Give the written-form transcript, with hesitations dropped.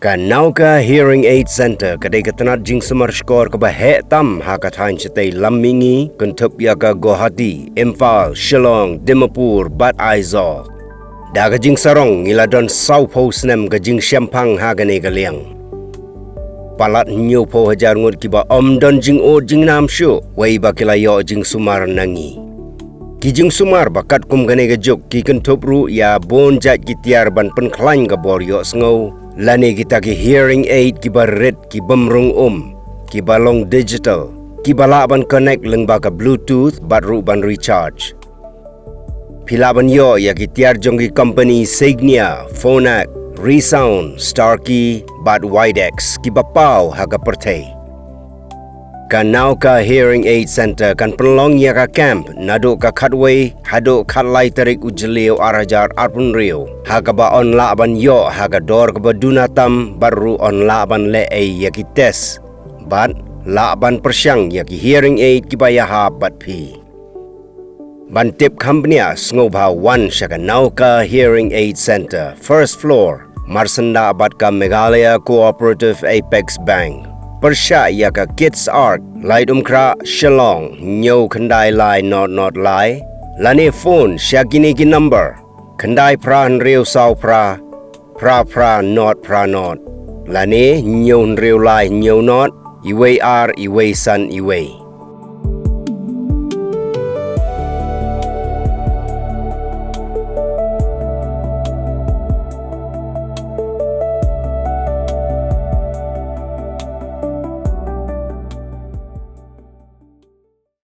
Nawka Hearing Aid Center kadai katanat jing Sumar Shkor Kaba tam hakathain chatay Lamingi, Kuntup Yaka Guwahati, Imphal, Shillong, Dimapur, Bat Aizawl. Daga jing sarong iladon South Post nem ka jing Syampang hagane kaliang. Palat nyo po hajar ngut kiba omdon jing o jing nam syo, way ba kilayo jing Sumar nangi. Ki jing Sumar ba Katkum gane ka juk ki Kuntup ru ya bon jat ki tiar ban penklan ka bor yo sngow. Lani kita ki hearing aid ki barit ki bamrung ki balong digital ki balaban connect leng ba ka bluetooth bat ru ban recharge. Pilaban yo ya ki tiar jong ki company Signia, Phonak, Resound, Starkey, bat Widex ki bapaw haga pertay. Nawka Hearing Aid Center kan penlong ya ka camp nado ka katway hado katlay tarik ujeliw arajar arpun rio haga ba on laban yo haga dor ka ba dunatam baru on laban le ay ya ki test bat laban persyang ya ki hearing aid ki bayaha bat pi ban tip company sngoba Wan Sha Nawka Hearing Aid Center first floor Marsanda bat ka Meghalaya Cooperative Apex Bank Persya yaka Kids Art, Light Kra, Shillong, Nyo Kandai Lai Not Lai, Lani phone, Shagini ki number, Kandai Pra Nreo Sao Pra, Pra Not, Lani Nyo Nreo Lai Nyo Not, Iway R, Iway San Iway.